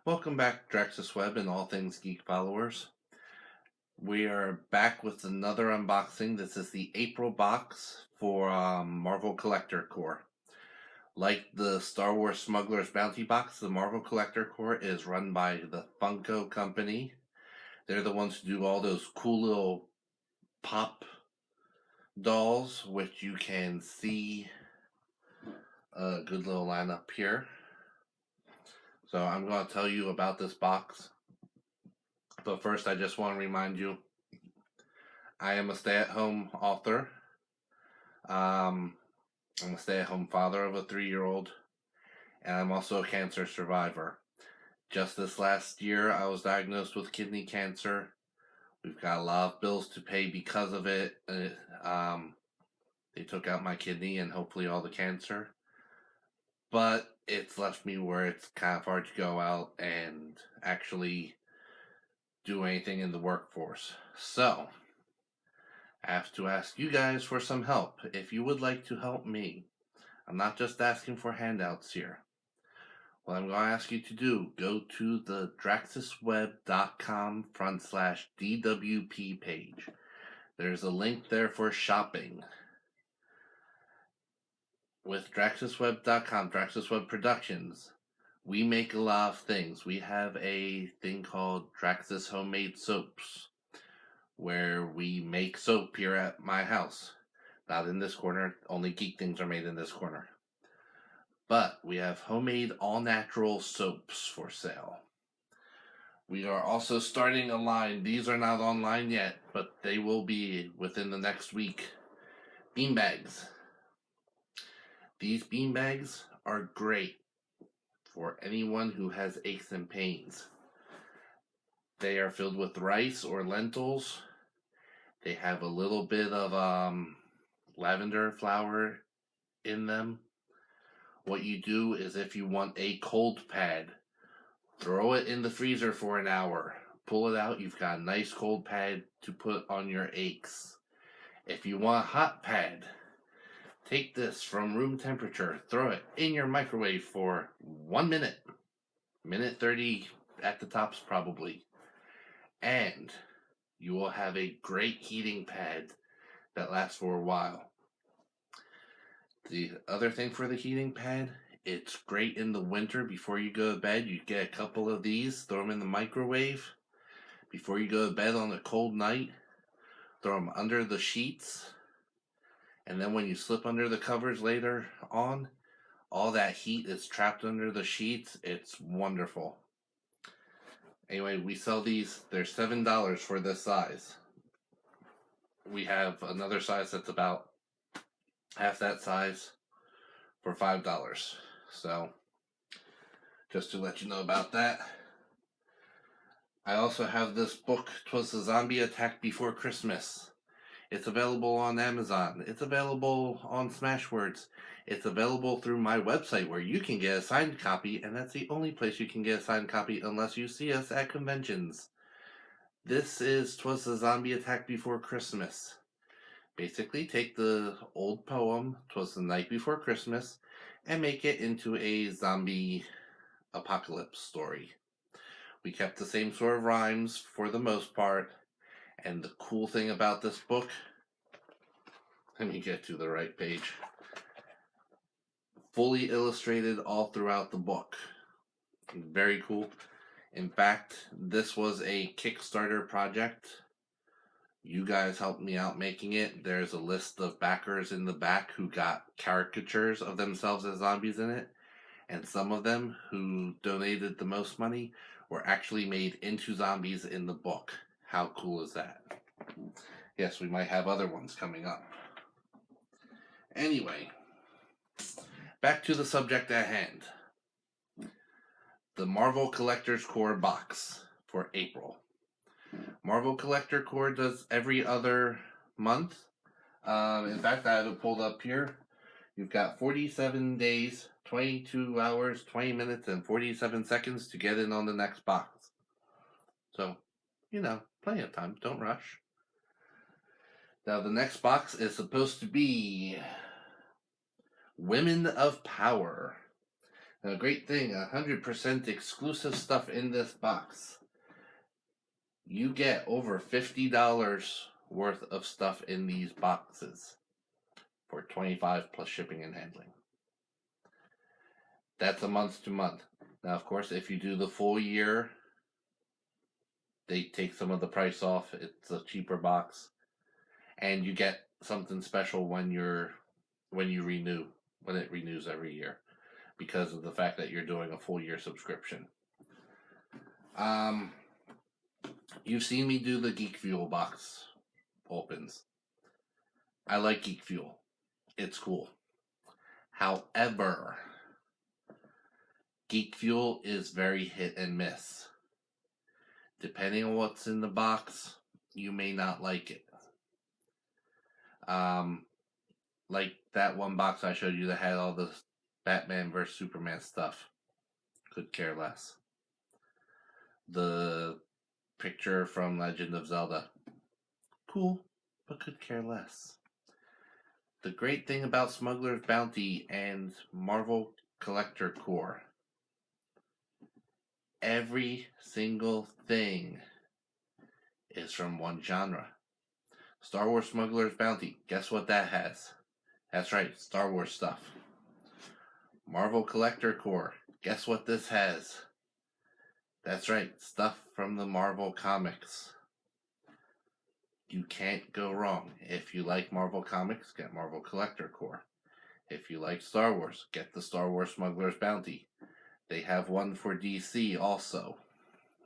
Welcome back, Draxus Web and all things geek followers. We are back with another unboxing. This is the April box for Marvel Collector Corps. Like the Star Wars Smuggler's Bounty box, the Marvel Collector Corps is run by the Funko company. They're the ones who do all those cool little pop dolls, which you can see a good little lineup here. So I'm going to tell you about this box. But first, I just want to remind you, I am a stay-at-home author. I'm a stay-at-home father of a 3-year-old, and I'm also a cancer survivor. Just this last year, I was diagnosed with kidney cancer. We've got a lot of bills to pay because of it. They took out my kidney and hopefully all the cancer. But it's left me where it's kind of hard to go out and actually do anything in the workforce. So, I have to ask you guys for some help. If you would like to help me, I'm not just asking for handouts here. What I'm going to ask you to do, go to the draxusweb.com/DWP page. There's a link there for shopping. With draxusweb.com, Draxusweb Productions, we make a lot of things. We have a thing called Draxus Homemade Soaps, where we make soap here at my house. Not in this corner, only geek things are made in this corner. But we have homemade all-natural soaps for sale. We are also starting a line. These are not online yet, but they will be within the next week. Beanbags. These beanbags are great for anyone who has aches and pains. They are filled with rice or lentils. They have a little bit of lavender flower in them. What you do is, if you want a cold pad, throw it in the freezer for an hour. Pull it out, you've got a nice cold pad to put on your aches. If you want a hot pad, take this from room temperature, throw it in your microwave for 1 minute. Minute 30 at the tops probably. And you will have a great heating pad that lasts for a while. The other thing for the heating pad, it's great in the winter before you go to bed. You get a couple of these, throw them in the microwave. Before you go to bed on a cold night, throw them under the sheets. And then when you slip under the covers later on, all that heat is trapped under the sheets. It's wonderful. Anyway, we sell these. They're $7 for this size. We have another size that's about half that size for $5. So, just to let you know about that. I also have this book, 'Twas the Zombie Attack Before Christmas. It's available on Amazon. It's available on Smashwords. It's available through my website where you can get a signed copy, and that's the only place you can get a signed copy unless you see us at conventions. This is 'Twas the Zombie Attack Before Christmas. Basically, take the old poem, 'Twas the Night Before Christmas, and make it into a zombie apocalypse story. We kept the same sort of rhymes for the most part. And the cool thing about this book, let me get to the right page, fully illustrated all throughout the book. Very cool. In fact, this was a Kickstarter project. You guys helped me out making it. There's a list of backers in the back who got caricatures of themselves as zombies in it. And some of them who donated the most money were actually made into zombies in the book. How cool is that? Yes, we might have other ones coming up. Anyway, back to the subject at hand. The Marvel Collector's Corps box for April. Marvel Collector Corps does every other month. In fact, I have it pulled up here. You've got 47 days, 22 hours, 20 minutes, and 47 seconds to get in on the next box. So, plenty of time. Don't rush. Now, the next box is supposed to be Women of Power. A great thing, 100% exclusive stuff in this box. You get over $50 worth of stuff in these boxes for $25 plus shipping and handling. That's a month to month. Now, of course, if you do the full year, they take some of the price off. It's a cheaper box, and you get something special when it renews every year, because of the fact that you're doing a full year subscription. You've seen me do the Geek Fuel box opens. I like Geek Fuel. It's cool. However, Geek Fuel is very hit and miss. Depending on what's in the box, you may not like it. Like that one box I showed you that had all the Batman vs Superman stuff. Could care less. The picture from Legend of Zelda. Cool, but could care less. The great thing about Smuggler's Bounty and Marvel Collector Corps, every single thing is from one genre. Star Wars Smuggler's Bounty, guess what that has? That's right, Star Wars stuff. Marvel Collector Corps, guess what this has? That's right, stuff from the Marvel comics. You can't go wrong. If you like Marvel comics, get Marvel Collector Corps. If you like Star Wars, get the Star Wars Smuggler's Bounty. They have one for DC also.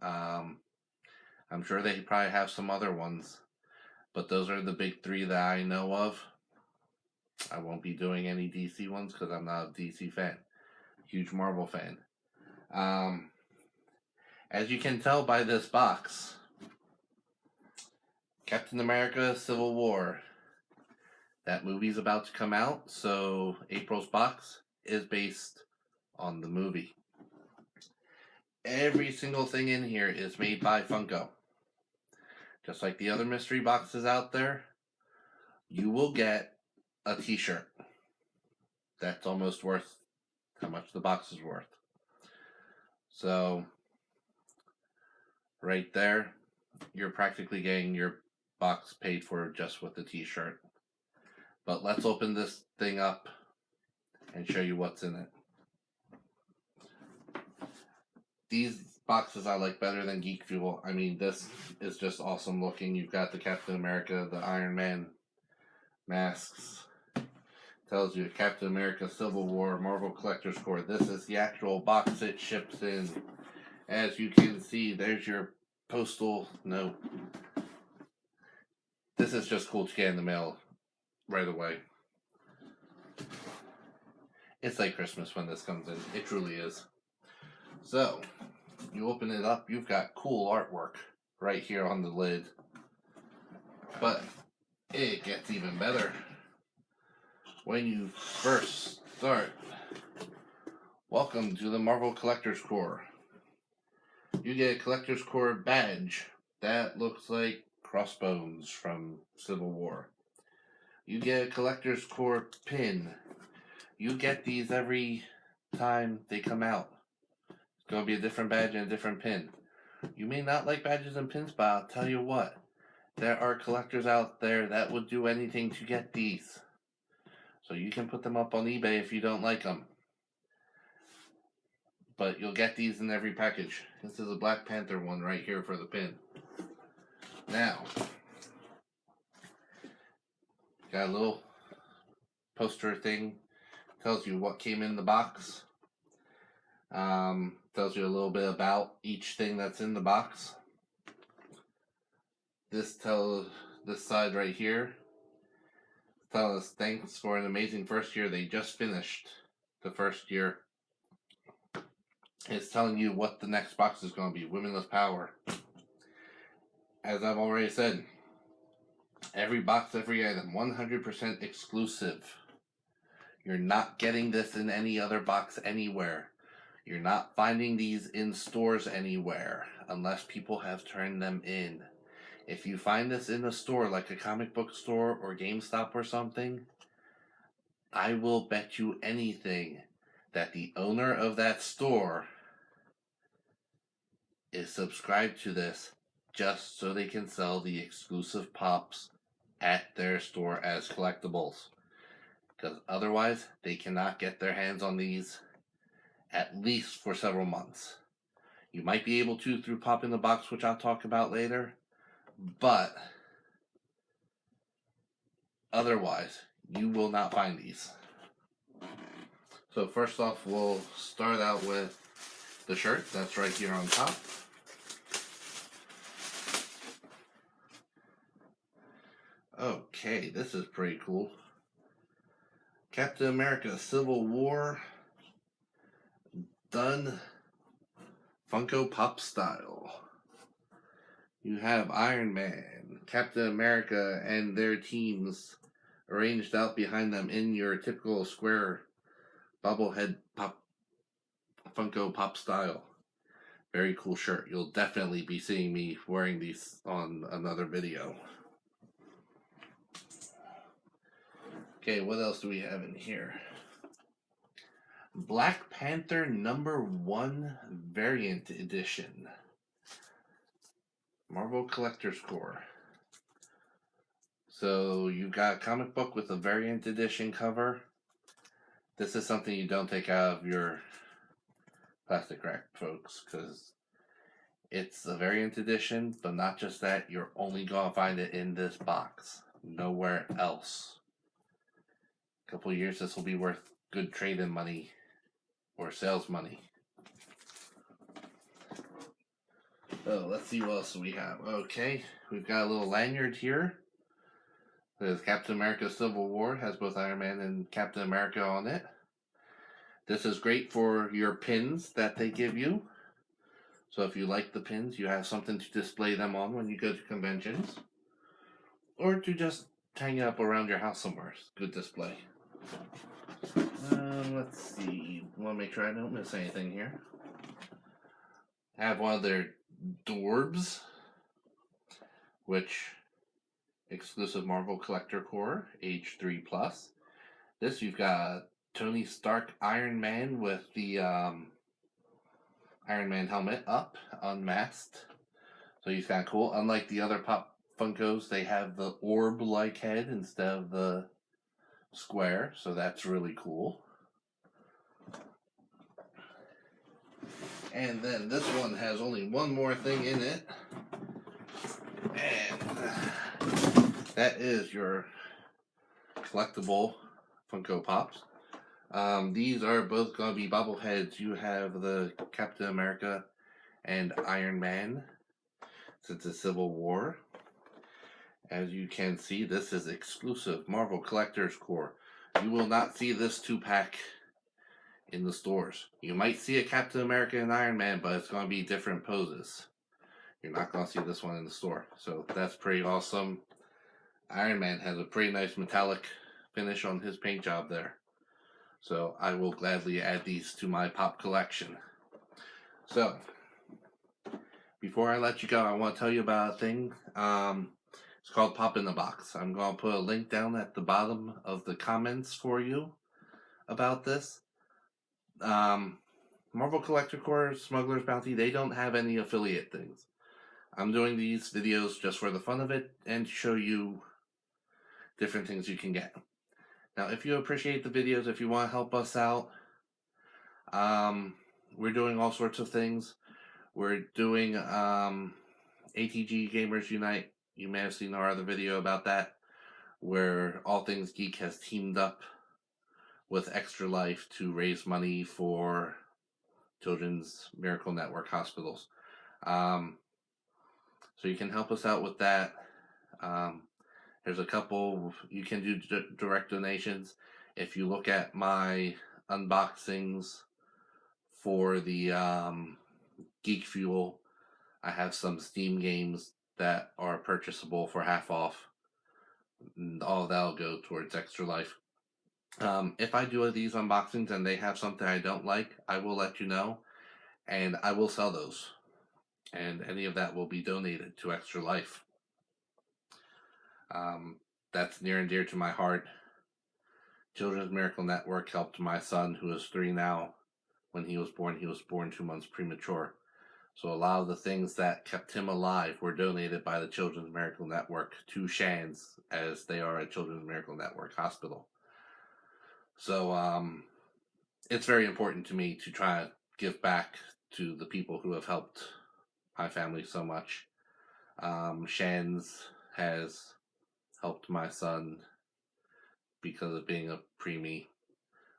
I'm sure they probably have some other ones, but those are the big three that I know of. I won't be doing any DC ones because I'm not a DC fan. Huge Marvel fan. As you can tell by this box, Captain America Civil War. That movie's about to come out, so April's box is based on the movie. Every single thing in here is made by Funko. Just like the other mystery boxes out there, you will get a t-shirt. That's almost worth how much the box is worth. So, right there, you're practically getting your box paid for just with the t-shirt. But let's open this thing up and show you what's in it. These boxes I like better than Geek Fuel. I mean, this is just awesome looking. You've got the Captain America, the Iron Man masks. Tells you Captain America Civil War, Marvel Collector's Corps. This is the actual box it ships in. As you can see, there's your postal note. This is just cool to get in the mail right away. It's like Christmas when this comes in. It truly is. So, you open it up, you've got cool artwork right here on the lid. But it gets even better when you first start. Welcome to the Marvel Collector's Corps. You get a Collector's Corps badge that looks like Crossbones from Civil War. You get a Collector's Corps pin. You get these every time they come out. It's going to be a different badge and a different pin. You may not like badges and pins, but I'll tell you what. There are collectors out there that would do anything to get these. So you can put them up on eBay if you don't like them. But you'll get these in every package. This is a Black Panther one right here for the pin. Now, got a little poster thing. Tells you what came in the box. Tells you a little bit about each thing that's in the box. This side right here tells us thanks for an amazing first year. They just finished the first year. It's telling you what the next box is going to be. Womenless Power. As I've already said, every box, every item, 100% exclusive. You're not getting this in any other box anywhere. You're not finding these in stores anywhere unless people have turned them in. If you find this in a store like a comic book store or GameStop or something, I will bet you anything that the owner of that store is subscribed to this just so they can sell the exclusive pops at their store as collectibles. Because otherwise, they cannot get their hands on these at least for several months. You might be able to through Pop in the Box, which I'll talk about later, but otherwise, you will not find these. So first off, we'll start out with the shirt that's right here on top. Okay, this is pretty cool. Captain America Civil War, done Funko Pop style. You have Iron Man, Captain America, and their teams arranged out behind them in your typical square bobblehead pop Funko Pop style. Very cool shirt. You'll definitely be seeing me wearing these on another video. Okay, what else do we have in here? Black Panther #1 Variant Edition. Marvel Collector's Corp. So you've got a comic book with a variant edition cover. This is something you don't take out of your plastic wrap, folks, because it's a variant edition, but not just that, you're only going to find it in this box. Nowhere else. A couple years, this will be worth good trade-in money or sales money. So let's see what else we have. Okay, we've got a little lanyard here. It says Captain America Civil War, has both Iron Man and Captain America on it. This is great for your pins that they give you. So if you like the pins, you have something to display them on when you go to conventions. Or to just hang it up around your house somewhere. Good display. Let's see. Want to make sure I don't miss anything here. I have one of their Dorbs, which exclusive Marvel Collector Core, age 3+. This you've got Tony Stark Iron Man with the Iron Man helmet up, unmasked. So he's kind of cool. Unlike the other Pop Funkos, they have the orb-like head instead of the square, so that's really cool. And then this one has only one more thing in it, and that is your collectible Funko Pops. These are both going to be bobbleheads. You have the Captain America and Iron Man, since it's Civil War. As you can see, this is exclusive Marvel Collector's Corp. You will not see this 2-pack in the stores. You might see a Captain America and Iron Man, but it's going to be different poses. You're not going to see this one in the store. So that's pretty awesome. Iron Man has a pretty nice metallic finish on his paint job there. So I will gladly add these to my pop collection. So, before I let you go, I want to tell you about a thing. It's called Pop in the Box. I'm going to put a link down at the bottom of the comments for you about this. Marvel Collector Corps, Smuggler's Bounty, they don't have any affiliate things. I'm doing these videos just for the fun of it and to show you different things you can get. Now, if you appreciate the videos, if you want to help us out, we're doing all sorts of things. We're doing ATG Gamers Unite. You may have seen our other video about that, where All Things Geek has teamed up with Extra Life to raise money for Children's Miracle Network hospitals. So you can help us out with that. There's a couple, you can do direct donations. If you look at my unboxings for the Geek Fuel, I have some Steam games that are purchasable for half off. And all that'll go towards Extra Life. If I do these unboxings and they have something I don't like, I will let you know, and I will sell those. And any of that will be donated to Extra Life. That's near and dear to my heart. Children's Miracle Network helped my son, who is 3 now. When he was born 2 months premature. So a lot of the things that kept him alive were donated by the Children's Miracle Network to Shands, as they are a Children's Miracle Network hospital. So it's very important to me to try to give back to the people who have helped my family so much. Shands has helped my son because of being a preemie.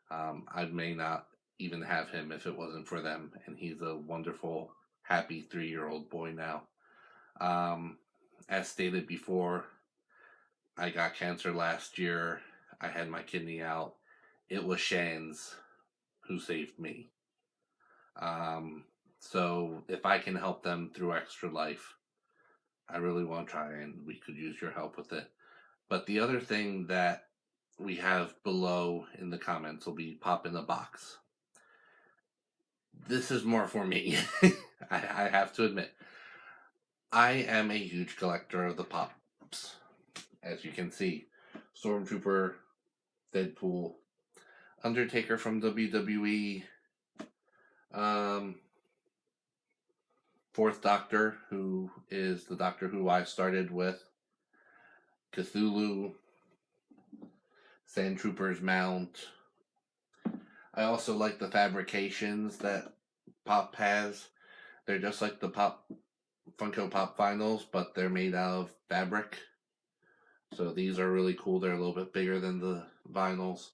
I may not even have him if it wasn't for them, and he's a wonderful, happy 3-year-old boy now. As stated before, I got cancer last year. I had my kidney out. It was Shands who saved me. So if I can help them through Extra Life, I really want to try, and we could use your help with it. But the other thing that we have below in the comments will be Pop in the Box. This is more for me. I have to admit. I am a huge collector of the Pops. As you can see, Stormtrooper, Deadpool, Undertaker from WWE, Fourth Doctor, who is the Doctor Who I started with, Cthulhu, Sandtrooper's mount. I also like the fabrications that Pop has. They're just like the Funko Pop vinyls, but they're made out of fabric. So these are really cool. They're a little bit bigger than the vinyls.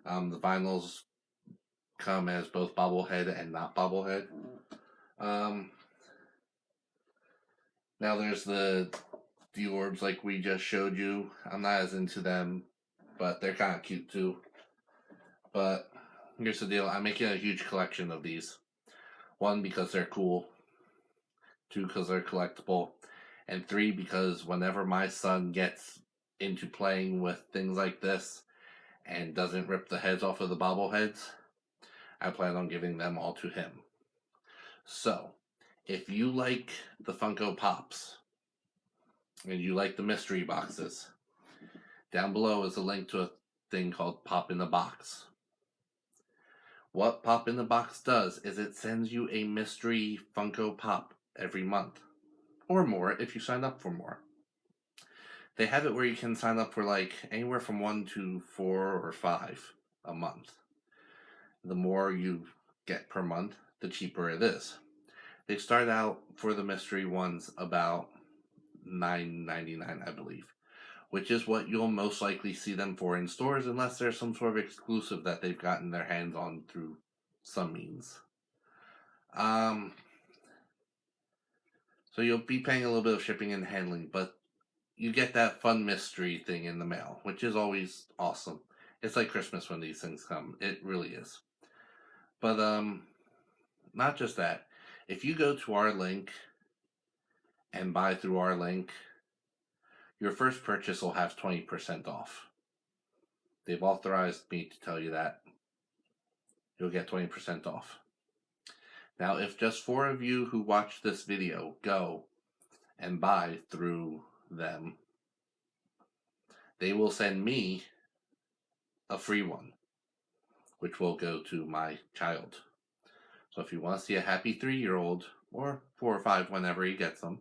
The vinyls come as both bobblehead and not bobblehead. Now there's the orbs like we just showed you. I'm not as into them, but they're kind of cute too. But here's the deal. I'm making a huge collection of these. 1, because they're cool. 2, because they're collectible. And 3, because whenever my son gets into playing with things like this and doesn't rip the heads off of the bobbleheads, I plan on giving them all to him. So, if you like the Funko Pops and you like the mystery boxes, down below is a link to a thing called Pop in the Box. What Pop in the Box does is it sends you a mystery Funko Pop every month, or more if you sign up for more. They have it where you can sign up for like anywhere from 1 to 4 or 5 a month. The more you get per month, the cheaper it is. They start out for the mystery ones about $9.99, I believe, which is what you'll most likely see them for in stores, unless there's some sort of exclusive that they've gotten their hands on through some means. So you'll be paying a little bit of shipping and handling, but you get that fun mystery thing in the mail, which is always awesome. It's like Christmas when these things come. It really is. But not just that. If you go to our link and buy through our link, your first purchase will have 20% off. They've authorized me to tell you that. You'll get 20% off. Now, if just 4 of you who watch this video go and buy through them, they will send me a free one, which will go to my child. So if you want to see a happy 3-year-old, or 4 or 5 whenever he gets them,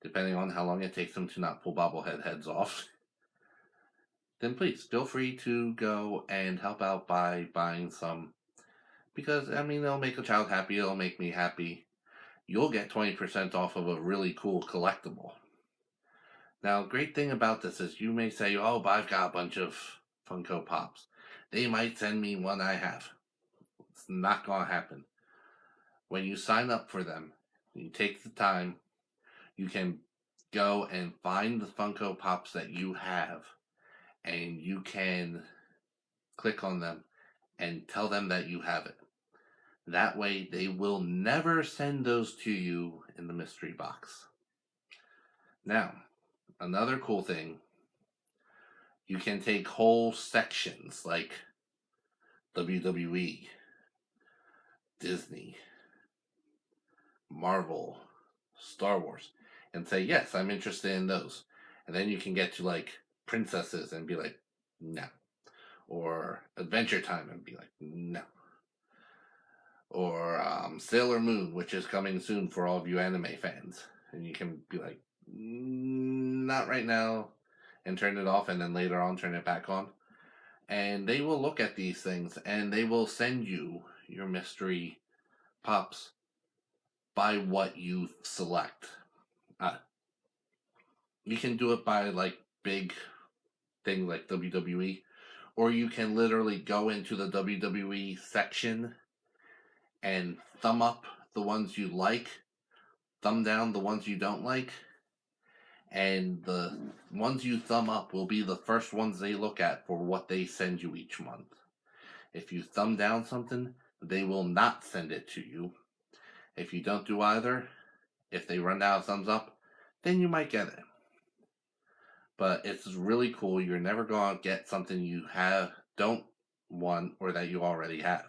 depending on how long it takes them to not pull bobblehead heads off, then please feel free to go and help out by buying some. Because, I mean, it'll make a child happy, it'll make me happy. You'll get 20% off of a really cool collectible. Now, great thing about this is you may say, oh, but I've got a bunch of Funko Pops. They might send me one I have. It's not going to happen. When you sign up for them, you take the time, you can go and find the Funko Pops that you have, and you can click on them and tell them that you have it. That way, they will never send those to you in the mystery box. Now, another cool thing, you can take whole sections like WWE, Disney, Marvel, Star Wars, and say, yes, I'm interested in those. And then you can get to like princesses and be like, no. or Adventure Time and be like, no. Or Sailor Moon, which is coming soon for all of you anime fans. And you can be like, not right now, and turn it off, and then later on turn it back on. And they will look at these things and they will send you your mystery pops by what you select. You can do it by like big thing like WWE, or you can literally go into the WWE section and thumb up the ones you like, thumb down the ones you don't like, and the ones you thumb up will be the first ones they look at for what they send you each month. If you thumb down something, they will not send it to you. If you don't do either, if they run out of thumbs up, then you might get it. But it's really cool. You're never going to get something you don't want or that you already have,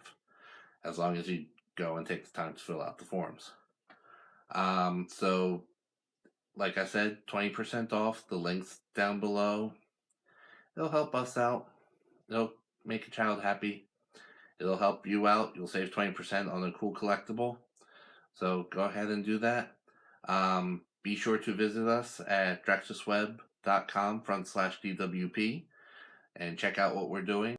as long as you go and take the time to fill out the forms. So, like I said, 20% off. The links down below. It'll help us out. It'll make a child happy. It'll help you out. You'll save 20% on a cool collectible. So go ahead and do that. Be sure to visit us at draxusweb.com/DWP and check out what we're doing.